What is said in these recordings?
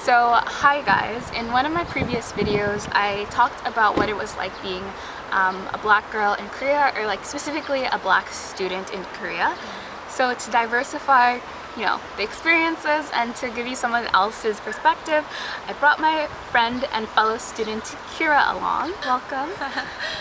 So, hi guys. In one of my previous videos, I talked about what it was like being a black girl in Korea, or like specifically a black student in Korea. So to diversify, the experiences and to give you someone else's perspective, I brought my friend and fellow student Kyrra along. Welcome.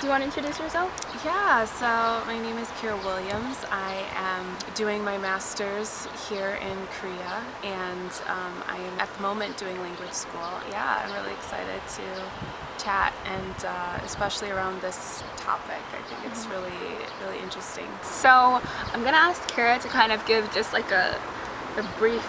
Do you want to introduce yourself? Yeah, so my name is Kyrra Williams. I am doing my master's here in Korea, and I am at the moment doing language school. Yeah, I'm really excited to chat, and especially around this topic. I think it's really interesting. So I'm gonna ask Kyrra to kind of give just like a brief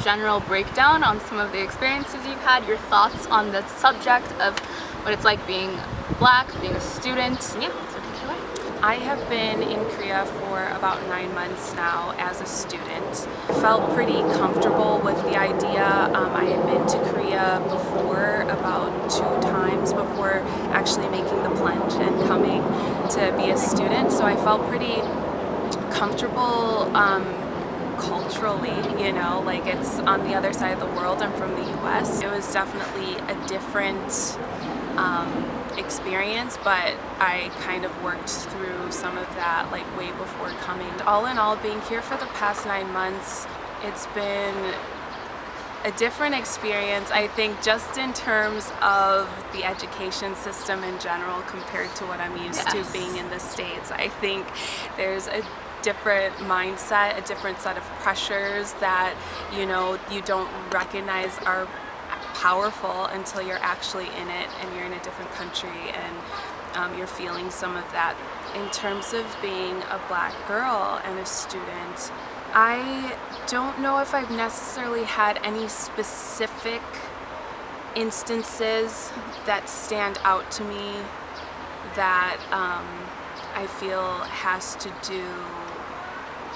general breakdown on some of the experiences you've had, your thoughts on the subject of what it's like being black, being a student. Yeah, so take it away. I have been in Korea for about 9 months now as a student. Felt pretty comfortable with the idea. I had been to Korea before, about 2 times before actually making the plunge and coming to be a student. So I felt pretty comfortable culturally, like it's on the other side of the world. I'm from the US. It was definitely a different experience, but I kind of worked through some of that like way before coming. All in all, being here for the past 9 months, it's been a different experience, I think, just in terms of the education system in general compared to what I'm used to being in the States. I think there's a different mindset, a different set of pressures that you don't recognize are powerful until you're actually in it and you're in a different country, and you're feeling some of that. In terms of being a black girl and a student, I don't know if I've necessarily had any specific instances that stand out to me that I feel has to do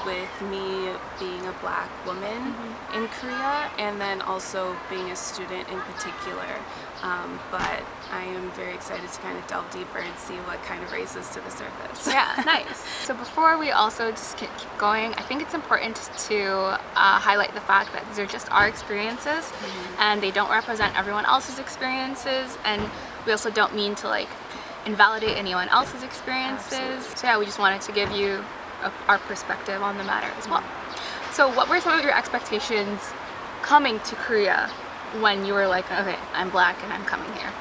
with me being a black woman in Korea, and then also being a student in particular. But I am very excited to kind of delve deeper and see what kind of raises to the surface. Yeah, nice. So before we also just keep going, I think it's important to highlight the fact that these are just our experiences, and they don't represent everyone else's experiences, and we also don't mean to like invalidate anyone else's experiences. Absolutely. So yeah, we just wanted to give you our perspective on the matter as well. So what were some of your expectations coming to Korea when you were like, okay, I'm black and I'm coming here?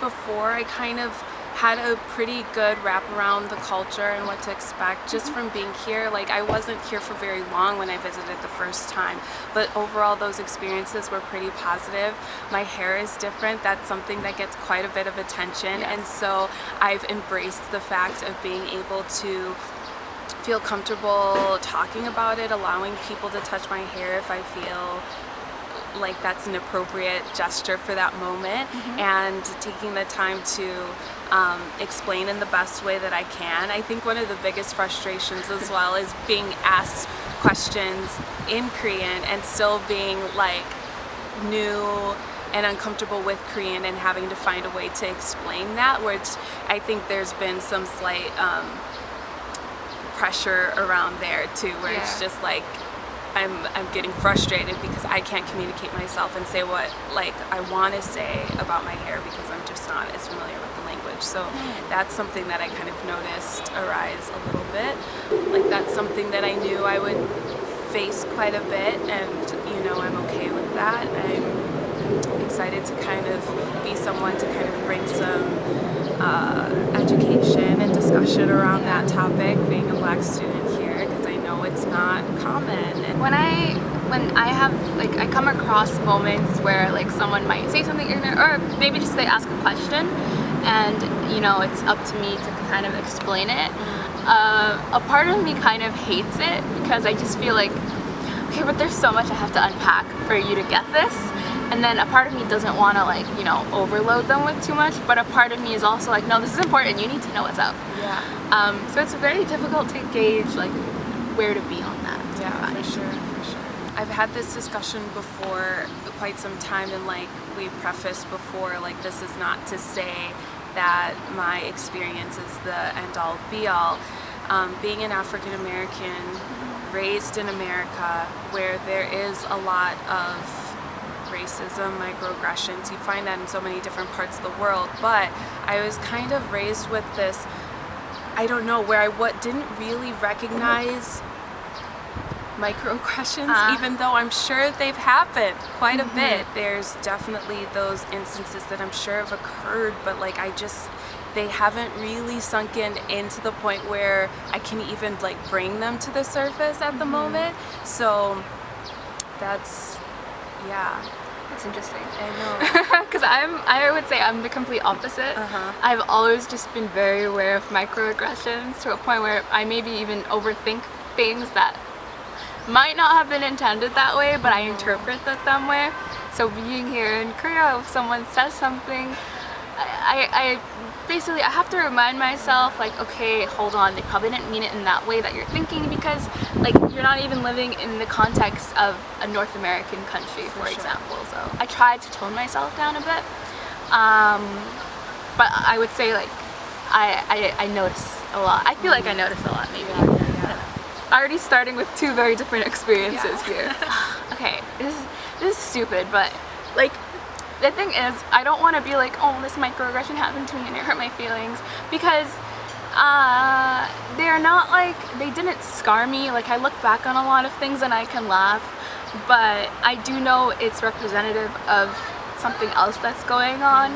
Before, I kind of had a pretty good wrap around the culture and what to expect just from being here. Like, I wasn't here for very long when I visited the first time, but overall those experiences were pretty positive. My hair is different. That's something that gets quite a bit of attention, and so I've embraced the fact of being able to feel comfortable talking about it, allowing people to touch my hair if I feel like that's an appropriate gesture for that moment, and taking the time to explain in the best way that I can. I think one of the biggest frustrations as well is being asked questions in Korean and still being like new and uncomfortable with Korean and having to find a way to explain that, which I think there's been some slight pressure around there too, where it's just like I'm getting frustrated because I can't communicate myself and say what like I want to say about my hair because I'm just not as familiar with the language. So that's something that I kind of noticed arise a little bit. Like, that's something that I knew I would face quite a bit, and I'm okay with that. I'm excited to kind of be someone to kind of bring some education and discussion around that topic, being a black student here, because I know it's not common. And when I have like, I come across moments where like someone might say something ignorant, or maybe just they ask a question, and it's up to me to kind of explain it. A part of me kind of hates it because I just feel like, okay, but there's so much I have to unpack for you to get this. And then a part of me doesn't want to like, overload them with too much, but a part of me is also like, no, this is important, you need to know what's up. Yeah. So it's very difficult to gauge like where to be on that. Yeah, for sure. I've had this discussion before quite some time, and like we prefaced before, like, this is not to say that my experience is the end-all be-all. Being an African American, raised in America, where there is a lot of racism, microaggressions. You find that in so many different parts of the world, but I was kind of raised with this, I don't know, where I didn't really recognize microaggressions, even though I'm sure they've happened quite a bit. There's definitely those instances that I'm sure have occurred, but like they haven't really sunk into the point where I can even like bring them to the surface at the moment. So that's, yeah. That's interesting. I know. Because I would say I'm the complete opposite. I've always just been very aware of microaggressions to a point where I maybe even overthink things that might not have been intended that way, but I interpret it that way. So being here in Korea, if someone says something, I basically I have to remind myself, like, okay, hold on, they probably didn't mean it in that way that you're thinking, because like you're not even living in the context of a North American country, for example. So I try to tone myself down a bit, but I would say like I notice a lot. I feel like I notice a lot, maybe. Already starting with two very different experiences here. Okay, this is stupid, but like the thing is, I don't want to be like, oh, this microaggression happened to me and it hurt my feelings, because they're not like, they didn't scar me. Like, I look back on a lot of things and I can laugh, but I do know it's representative of something else that's going on,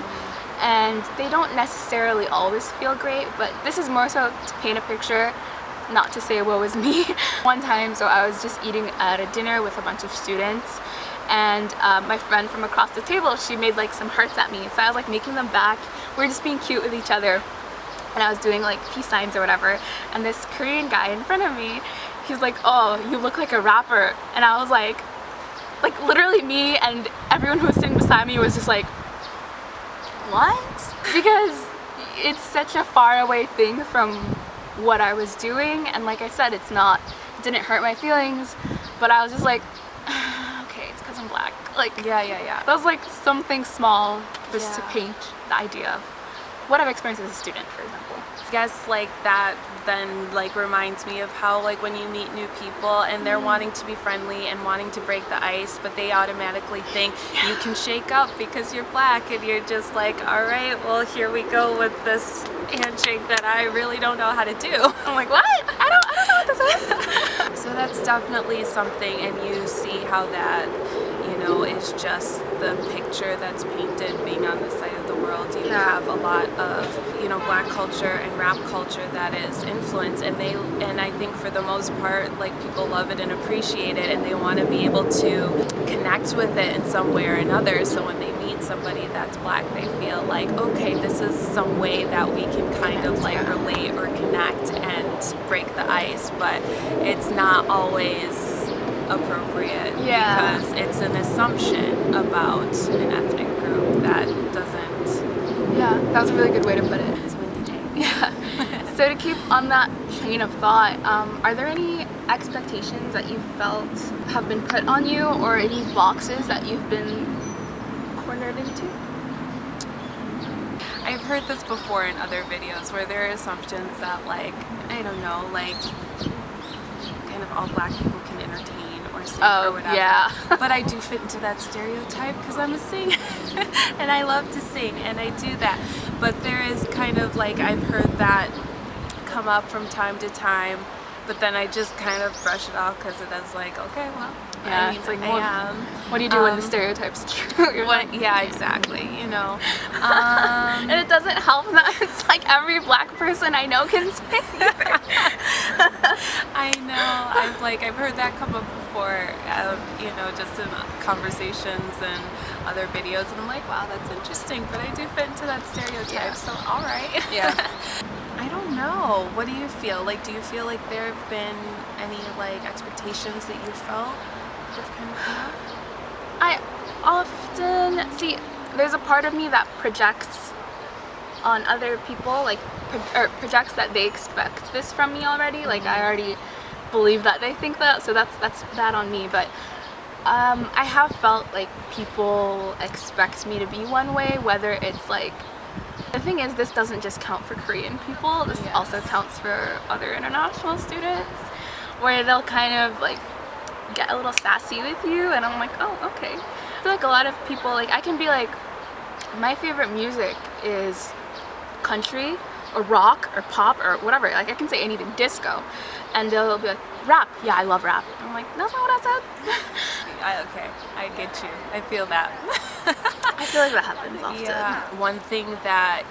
and they don't necessarily always feel great, but this is more so to paint a picture, not to say woe is me. One time, so I was just eating at a dinner with a bunch of students, and my friend from across the table, she made like some hearts at me, so I was like making them back. We were just being cute with each other, and I was doing like peace signs or whatever, and this Korean guy in front of me, he's like, oh, you look like a rapper, and I was like literally me and everyone who was sitting beside me was just like, what? Because it's such a far away thing from what I was doing, and like I said, it didn't hurt my feelings, but I was just like, okay, it's because I'm black. Like, yeah. That was like something small just to paint the idea of what I've experienced as a student, for example. I guess like that then like reminds me of how like when you meet new people and they're wanting to be friendly and wanting to break the ice, but they automatically think you can shake up because you're black, and you're just like, all right, well, here we go with this handshake that I really don't know how to do. I'm like, what? I don't know what this is. So that's definitely something, and you see how that, you know, is just the picture that's painted being on this side of the world. You have a lot of, you know, black culture and rap culture that is influenced, and I think for the most part, like, people love it and appreciate it, and they want to be able to connect with it in some way or another. So when they meet somebody that's black, they feel like, okay, this is some way that we can kind of like relate or connect and break the ice, but it's not always appropriate because it's an assumption about an ethnic group that doesn't. Yeah, that was a really good way to put it. It's a windy day. Yeah. So to keep on that train of thought, are there any expectations that you felt have been put on you, or any boxes that you've been cornered into? I've heard this before in other videos where there are assumptions that, like, I don't know, like, kind of all black people can entertain or sing or whatever. Yeah. But I do fit into that stereotype because I'm a singer and I love to sing and I do that. But there is kind of like, I've heard that come up from time to time, but then I just kind of brush it off because it is like, okay, well, yeah, I mean, it's like, I am. What do you do when the stereotype's true? Yeah, exactly, you know. And it doesn't help that it's like every black person I know can sing. I know. I've heard that come up before, you know, just in conversations and other videos, and I'm like, wow, that's interesting, but I do fit into that stereotype, so all right. Yeah. I don't know. What do you feel? Like, do you feel like there have been any, like, expectations that you felt that have kind of come up? I often see, there's a part of me that projects on other people, like, or projects that they expect this from me already. Like, I already believe that they think that, so that's that on me. But I have felt like people expect me to be one way, whether it's like, the thing is, this doesn't just count for Korean people, this also counts for other international students, where they'll kind of like get a little sassy with you, and I'm like, oh, okay. feel like a lot of people, like, I can be like, my favorite music is country or rock or pop or whatever. Like, I can say anything, disco, and they'll be like, rap. Yeah, I love rap. I'm like, that's not what I said. Okay, I get you. I feel that. I feel like that happens often. Yeah. One thing that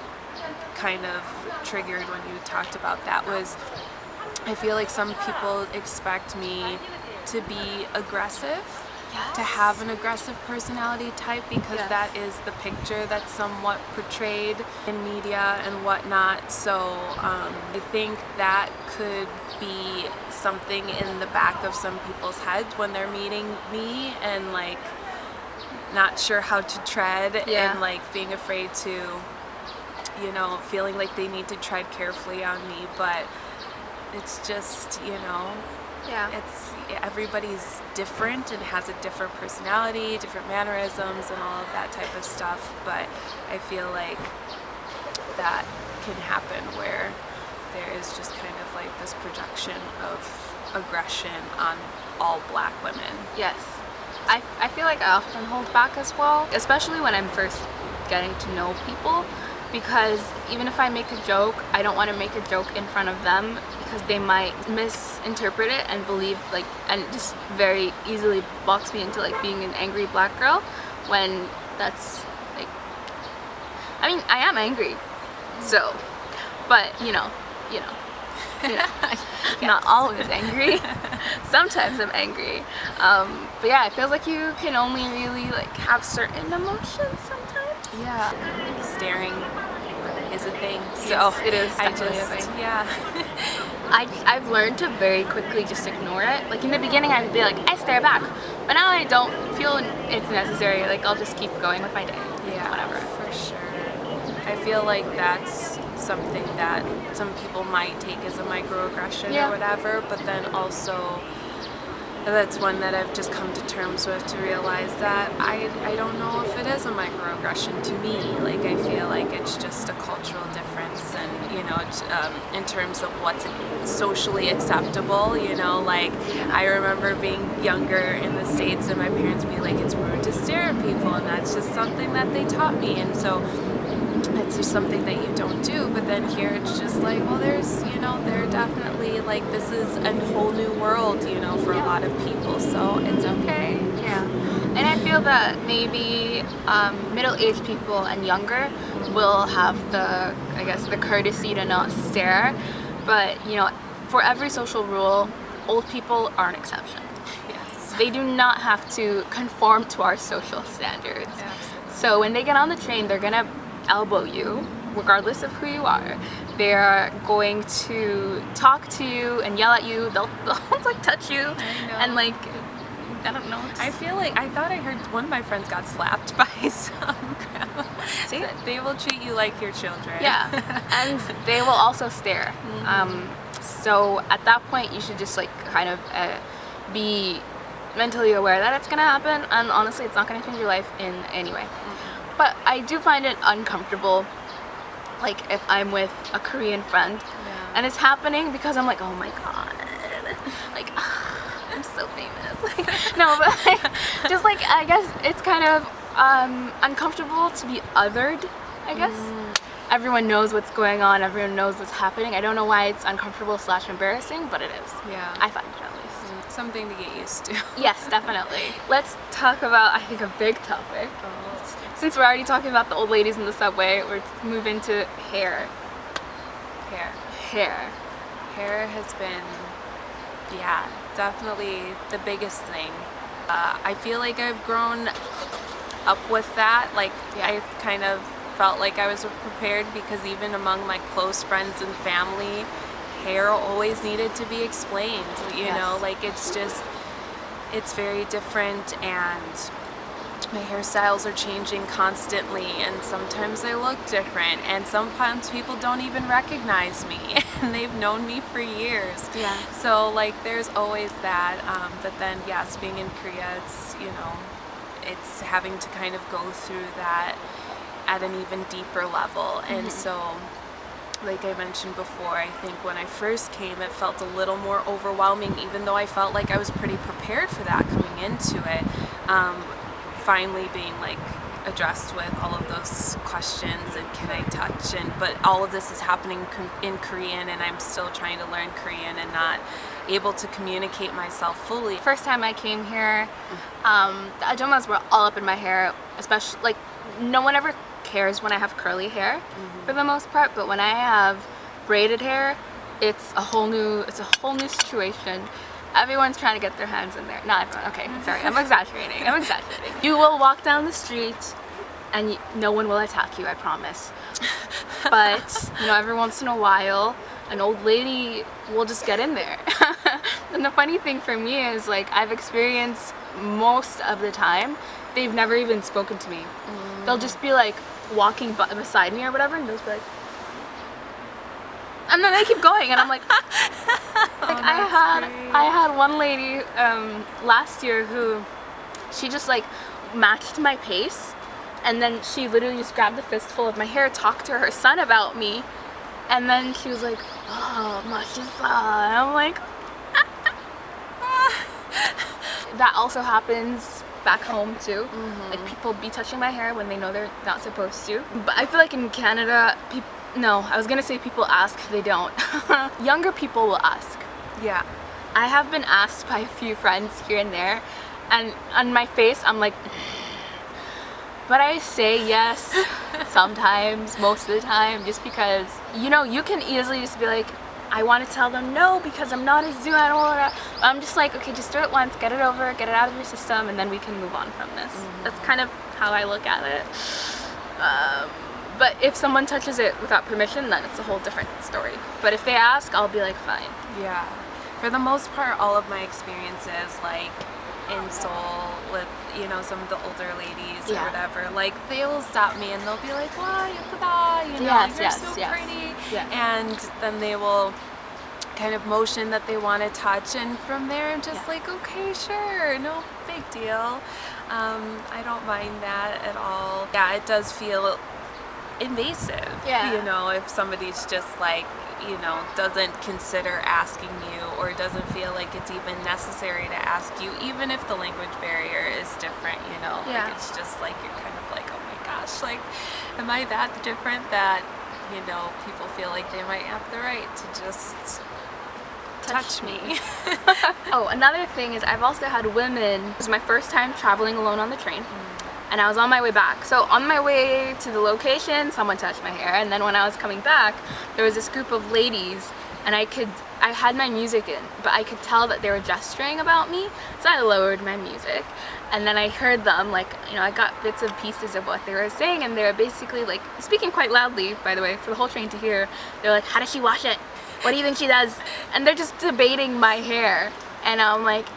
kind of triggered when you talked about that was, I feel like some people expect me to be aggressive, to have an aggressive personality type, because that is the picture that's somewhat portrayed in media and whatnot. So I think that could be something in the back of some people's heads when they're meeting me, and like not sure how to tread, and like being afraid to, you know, feeling like they need to tread carefully on me. But it's just, you know, it's, everybody's different and has a different personality, different mannerisms and all of that type of stuff. But I feel like that can happen where there is just kind of like this projection of aggression on all black women. Yes. I feel like I often hold back as well, especially when I'm first getting to know people, because even if I make a joke, I don't want to make a joke in front of them, because they might misinterpret it and believe, like, and just very easily box me into like being an angry black girl, when that's like, I mean, I am angry, so, but you know, not always angry. Sometimes I'm angry, but yeah, it feels like you can only really like have certain emotions sometimes. Yeah, staring is a thing. So yes, it is definitely a thing. Yeah. I've learned to very quickly just ignore it. Like in the beginning, I would be like, I stare back, but now I don't feel it's necessary. Like I'll just keep going with my day. Yeah, whatever. For sure. I feel like that's something that some people might take as a microaggression or whatever, but then also that's one that I've just come to terms with, to realize that I don't know if it is a microaggression to me. Like I feel like it's just a cultural difference, and you know, in terms of what's socially acceptable, you know, like I remember being younger in the States and my parents being like, it's rude to stare at people, and that's just something that they taught me, and so it's just something that you don't do. But then here it's just like, well, there's, you know, they're definitely like, this is a whole new world, you know, for a lot of people, so it's okay. Yeah, and I feel that maybe middle-aged people and younger will have the, I guess, the courtesy to not stare, but you know, for every social rule, old people are an exception. Yes. They do not have to conform to our social standards. Absolutely. So when they get on the train, they're gonna elbow you, regardless of who you are. They're going to talk to you and yell at you. They'll like touch you, and like, I don't know. I feel like, I thought I heard one of my friends got slapped by some grandma. See? They will treat you like your children. Yeah, and they will also stare. So at that point, you should just like kind of be mentally aware that it's gonna happen, and honestly, it's not gonna change your life in any way. But I do find it uncomfortable, like if I'm with a Korean friend and it's happening, because I'm like, oh my god, like I'm so famous. Like, no, but like, just like, I guess it's kind of uncomfortable to be othered, I guess. Everyone knows what's going on, everyone knows what's happening. I don't know why it's uncomfortable / embarrassing, but it is. Yeah. I find it at least. Something to get used to. Yes, definitely. Let's talk about, I think, a big topic. Since we're already talking about the old ladies in the subway, we're move into hair. Hair has been, yeah, definitely the biggest thing. I feel like I've grown up with that. Like, I kind of felt like I was prepared, because even among my close friends and family, hair always needed to be explained, you know, like it's just, it's very different, and my hairstyles are changing constantly, and sometimes I look different, and sometimes people don't even recognize me, and they've known me for years. Yeah. So like there's always that, but then yes, being in Korea, it's, you know, it's having to kind of go through that at an even deeper level. And so, like I mentioned before, I think when I first came, it felt a little more overwhelming, even though I felt like I was pretty prepared for that coming into it. finally being like addressed with all of those questions and can I touch, and but all of this is happening in Korean, and I'm still trying to learn Korean and not able to communicate myself fully. First time I came here, the ajomas were all up in my hair, especially like no one ever cares when I have curly hair for the most part, but when I have braided hair, it's a whole new situation. Everyone's trying to get their hands in there. Not everyone. Okay, sorry. I'm exaggerating. You will walk down the street and no one will attack you, I promise. But, you know, every once in a while, an old lady will just get in there. And the funny thing for me is, like, I've experienced most of the time, they've never even spoken to me. They'll just be, like, walking beside me or whatever, and they'll just be like, and then they keep going, and I'm like, I had one lady last year who she just like matched my pace, and then she literally just grabbed a fistful of my hair, talked to her son about me, and then she was like, oh, mashisa, and I'm like, that also happens back home too. Like people be touching my hair when they know they're not supposed to. But I feel like in Canada, no, I was gonna say people ask, they don't. Younger people will ask. Yeah. I have been asked by a few friends here and there, and on my face I'm like, but I say yes sometimes, most of the time, just because, you know, you can easily just be like, I want to tell them no because I'm not a zoo, I don't want to. I'm just like, okay, just do it once, get it over, get it out of your system, and then we can move on from this. That's kind of how I look at it. But if someone touches it without permission, then it's a whole different story. But if they ask, I'll be like, fine. Yeah. For the most part, all of my experiences, like in Seoul with, you know, some of the older ladies or whatever, like they will stop me and they'll be like, wow, 예쁘다, you know, you're so pretty. Yeah. And then they will kind of motion that they want to touch, and from there I'm just like, okay, sure, no big deal. I don't mind that at all. Yeah, it does feel invasive, you know, if somebody's just like, you know, doesn't consider asking you or doesn't feel like it's even necessary to ask you, even if the language barrier is different, you know, like it's just like, you're kind of like, oh my gosh, like, am I that different that, you know, people feel like they might have the right to just touch me. Oh, another thing is I've also had women, it was my first time traveling alone on the train. And I was on my way back. So on my way to the location, someone touched my hair, and then when I was coming back, there was this group of ladies, and I had my music in, but I could tell that they were gesturing about me, so I lowered my music, and then I heard them, like, you know, I got bits and pieces of what they were saying, and they were basically like speaking quite loudly, by the way, for the whole train to hear. They're like, how does she wash it? What do you think she does? And they're just debating my hair, and I'm like,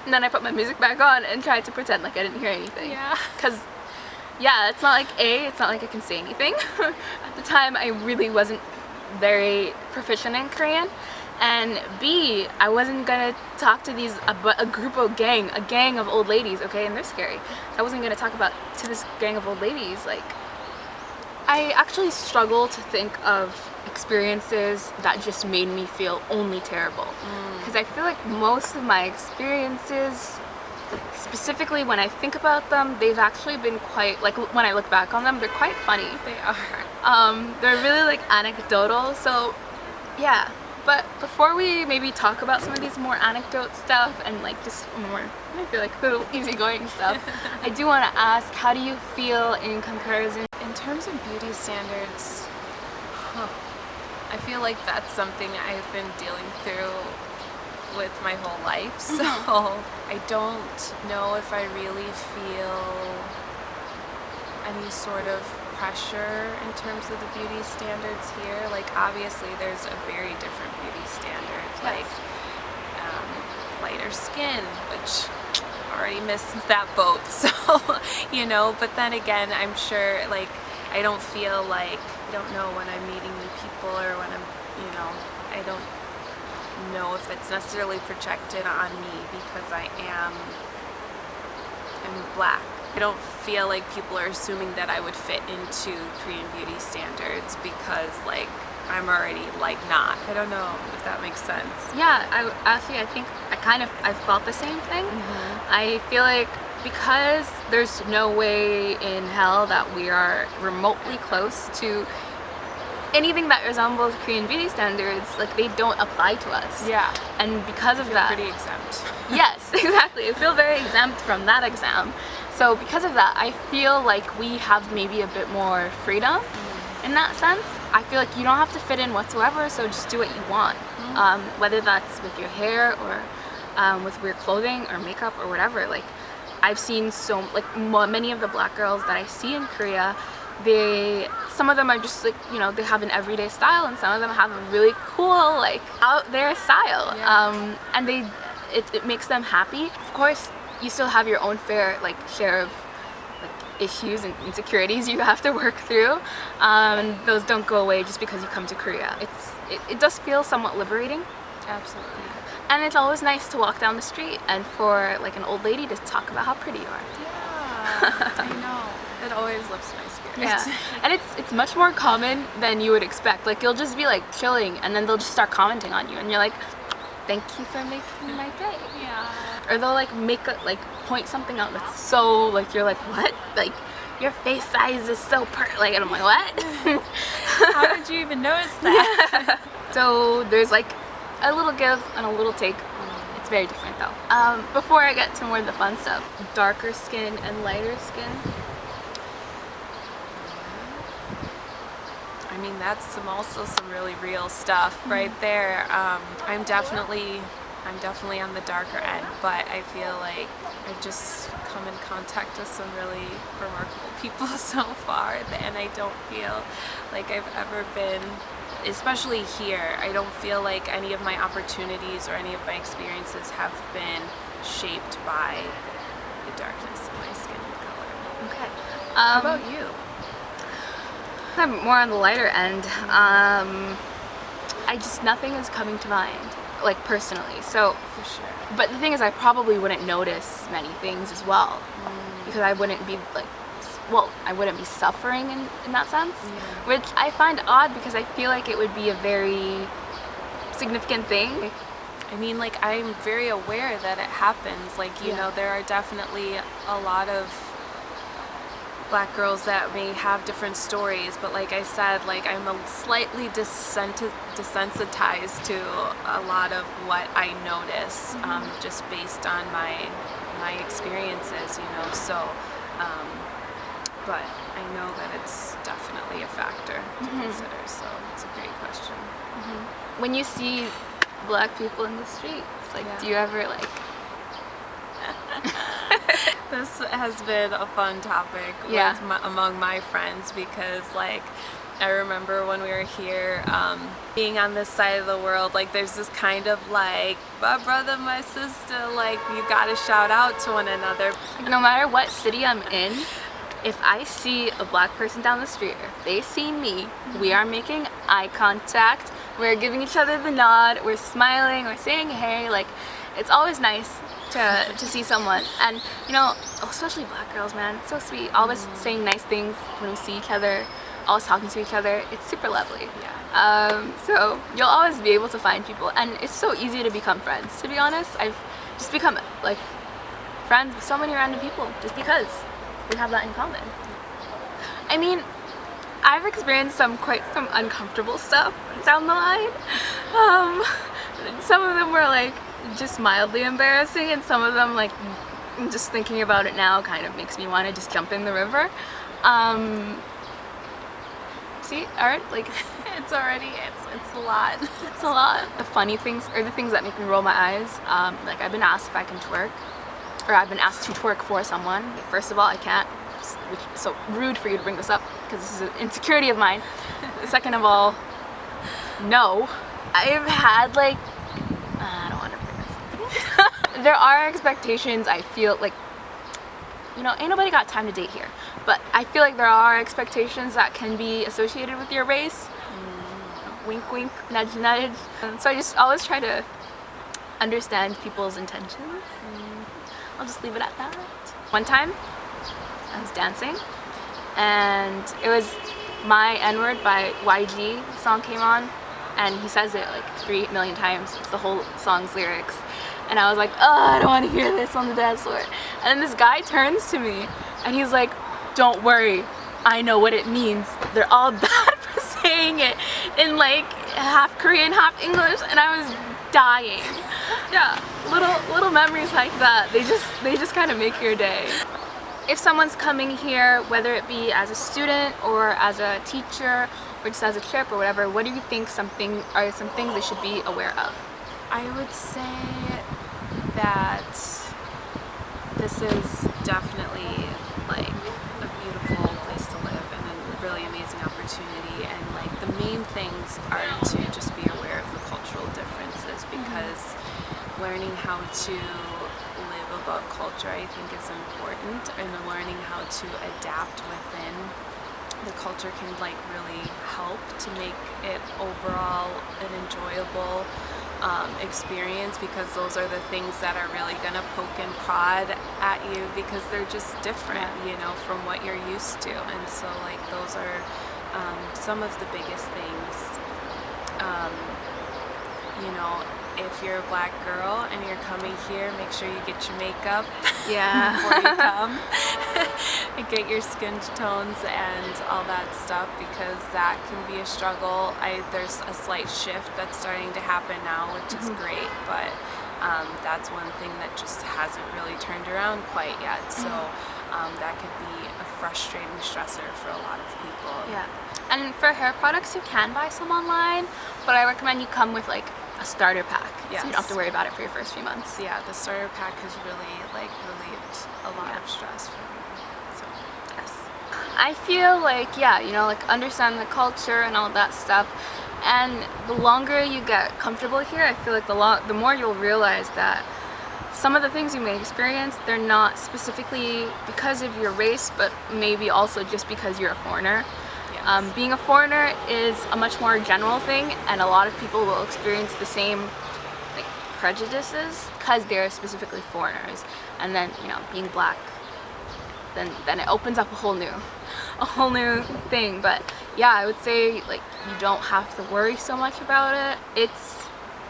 and then I put my music back on and tried to pretend like I didn't hear anything. Yeah. Because, yeah, it's not like it's not like I can say anything. At the time, I really wasn't very proficient in Korean. And B, I wasn't gonna talk to a gang of old ladies, okay? And they're scary. I wasn't gonna talk to this gang of old ladies. Like, I actually struggle to think of experiences that just made me feel only terrible. Because I feel like most of my experiences, specifically when I think about them, they've actually been quite, like when I look back on them, they're quite funny. They are. They're really like anecdotal, so yeah. But before we maybe talk about some of these more anecdote stuff and like just more, I feel like a little easygoing stuff, I do want to ask, how do you feel in comparison? In terms of beauty standards, I feel like that's something I've been dealing through with my whole life, so I don't know if I really feel any sort of pressure in terms of the beauty standards here. Like, obviously there's a very different beauty standard, like lighter skin, which already missed that boat, so, you know, but then again, I'm sure, like, I don't feel like, I don't know when I'm meeting new people or when I'm, you know, I don't know if it's necessarily projected on me because I'm black. I don't feel like people are assuming that I would fit into Korean beauty standards because, like, I'm already like not. I don't know if that makes sense. Yeah, I think I felt the same thing. I feel like because there's no way in hell that we are remotely close to anything that resembles Korean beauty standards, like they don't apply to us. Yeah. And because of that, pretty exempt. yes, exactly. I feel very exempt from that exam. So because of that, I feel like we have maybe a bit more freedom in that sense. I feel like you don't have to fit in whatsoever, so just do what you want. Whether that's with your hair or with weird clothing or makeup or whatever. Like I've seen many of the black girls that I see in Korea, some of them are just like, you know, they have an everyday style, and some of them have a really cool, like, out there style. Yeah. And it makes them happy. Of course, you still have your own fair share of like issues and insecurities you have to work through, and those don't go away just because you come to Korea. It does feel somewhat liberating. Absolutely. And it's always nice to walk down the street and for like an old lady to talk about how pretty you are. Yeah, I know. It always lifts my spirits. Yeah, and it's much more common than you would expect. Like you'll just be like chilling, and then they'll just start commenting on you, and you're like, "Thank you for making my day." Yeah. Or they'll like point something out that's so like you're like, "What?" Like your face size is so like, and I'm like, "What?" How did you even notice that? Yeah. So there's like a little give and a little take. It's very different though. Before I get to more of the fun stuff, darker skin and lighter skin. I mean, that's also some really real stuff right there. I'm definitely on the darker end, but I feel like I've just come in contact with some really remarkable people so far, and I don't feel like I've ever been, especially here, I don't feel like any of my opportunities or any of my experiences have been shaped by the darkness of my skin color. Okay. How about you? I'm more on the lighter end. Nothing is coming to mind, like personally. So, For sure. but the thing is, I probably wouldn't notice many things as well, because I wouldn't be I wouldn't be suffering in that sense, which I find odd because I feel like it would be a very significant thing. I mean, like, I'm very aware that it happens. Like, you know, there are definitely a lot of black girls that may have different stories, but like I said, like I'm slightly desensitized to a lot of what I notice, just based on my experiences, you know. So, but I know that it's definitely a factor to consider. So it's a great question. When you see black people in the streets, like, do you ever like? This has been a fun topic among my friends, because like I remember when we were here, being on this side of the world, like there's this kind of like my brother, my sister, like you gotta shout out to one another. No matter what city I'm in, if I see a black person down the street, or if they see me, we are making eye contact, we're giving each other the nod, we're smiling, we're saying hey, like it's always nice to see someone. And you know, especially black girls, man, it's so sweet, always saying nice things when we see each other, always talking to each other. It's super lovely. So you'll always be able to find people, and it's so easy to become friends. To be honest, I've just become like friends with so many random people just because we have that in common. I mean, I've experienced some uncomfortable stuff down the line. Some of them were like just mildly embarrassing, and some of them, like, just thinking about it now kind of makes me want to just jump in the river. See, alright, like it's a lot. It's a lot. The funny things, or the things that make me roll my eyes, like I've been asked if I can twerk, or I've been asked to twerk for someone. First of all, I can't, which is so rude for you to bring this up, because this is an insecurity of mine. Second of all, no. I've had like, I don't want to bring this. There are expectations, I feel like, you know, ain't nobody got time to date here, but I feel like there are expectations that can be associated with your race. Wink wink, nudge nudge. And so I just always try to understand people's intentions. I'll just leave it at that. One time I was dancing and it was My N-Word by YG song came on, and he says it like 3 million times. It's the whole song's lyrics. And I was like, oh, I don't want to hear this on the dance floor. And then this guy turns to me and he's like, don't worry, I know what it means. They're all bad for saying it in like half Korean, half English, and I was dying. Yeah, little memories like that. They just kind of make your day. If someone's coming here, whether it be as a student or as a teacher or just as a trip or whatever, what do you think are some things they should be aware of? I would say that this is definitely like a beautiful place to live and a really amazing opportunity, and like the main things are to just be aware of the cultural differences, because learning how to live above culture I think is important, and learning how to adapt within the culture can like really help to make it overall an enjoyable experience, because those are the things that are really gonna poke and prod at you, because they're just different, you know, from what you're used to. And so like those are some of the biggest things. You know, if you're a black girl and you're coming here, make sure you get your makeup before you come and get your skin tones and all that stuff, because that can be a struggle. There's a slight shift that's starting to happen now, which is great, but that's one thing that just hasn't really turned around quite yet. So that could be a frustrating stressor for a lot of people. Yeah, and for hair products, you can buy some online, but I recommend you come with like a starter pack, so you don't have to worry about it for your first few months. Yeah, the starter pack has really like relieved a lot of stress for me. So yes, I feel like you know, like understand the culture and all that stuff, and the longer you get comfortable here, I feel like the more you'll realize that some of the things you may experience, they're not specifically because of your race, but maybe also just because you're a foreigner. Being a foreigner is a much more general thing, and a lot of people will experience the same like prejudices because they're specifically foreigners. And then, you know, being black, then it opens up a whole new thing. But yeah, I would say like you don't have to worry so much about it. It's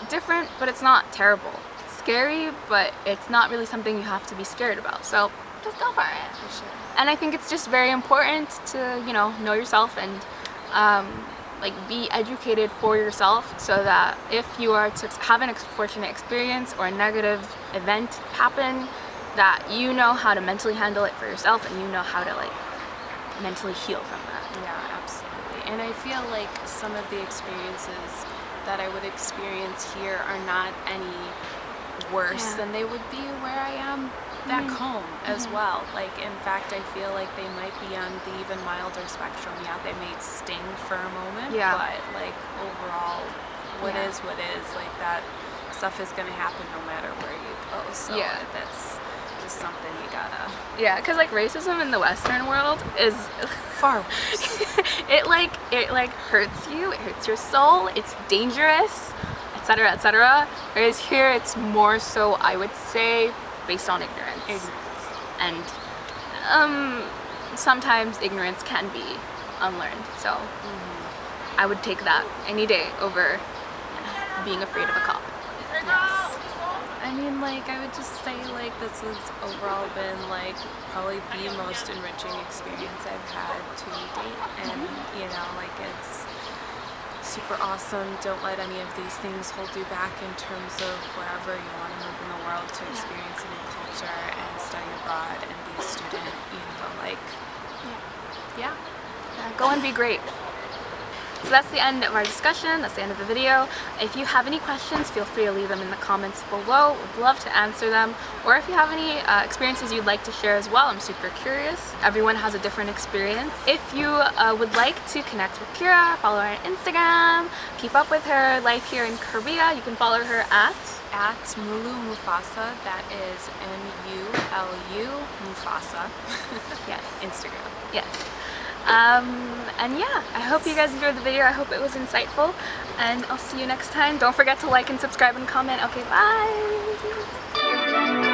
different, but it's not terrible. It's scary, but it's not really something you have to be scared about. So just go for it. for sure. And I think it's just very important to, you know yourself and like be educated for yourself, so that if you are to have an unfortunate experience or a negative event happen, that you know how to mentally handle it for yourself, and you know how to like mentally heal from that. Yeah, absolutely. And I feel like some of the experiences that I would experience here are not any worse than they would be where I am back home as well. Like, in fact, I feel like they might be on the even milder spectrum. Yeah, they may sting for a moment, but like overall, what is, like that stuff is gonna happen no matter where you go. So that's just something you gotta. Yeah, because like racism in the Western world is far worse. it hurts you, it hurts your soul, it's dangerous, etc., etc. Whereas here, it's more so, I would say, based on ignorance. And sometimes ignorance can be unlearned. So I would take that any day over being afraid of a cop. Yes. I mean, like, I would just say, like, this has overall been, like, probably the most enriching experience I've had to date. And, you know, like, it's super awesome. Don't let any of these things hold you back in terms of wherever you want to move in the world to experience a new culture and study abroad and be a student, you know, like, go and be great. So that's the end of our discussion, that's the end of the video. If you have any questions, feel free to leave them in the comments below. We'd love to answer them. Or if you have any experiences you'd like to share as well, I'm super curious. Everyone has a different experience. If you would like to connect with Kyrra, follow her on Instagram, keep up with her life here in Korea, you can follow her at mulumufasa. That is MULU Mufasa. Yes. Instagram. Yes. And yeah, I hope you guys enjoyed the video. I hope it was insightful, and I'll see you next time. Don't forget to like and subscribe and comment. Okay, bye!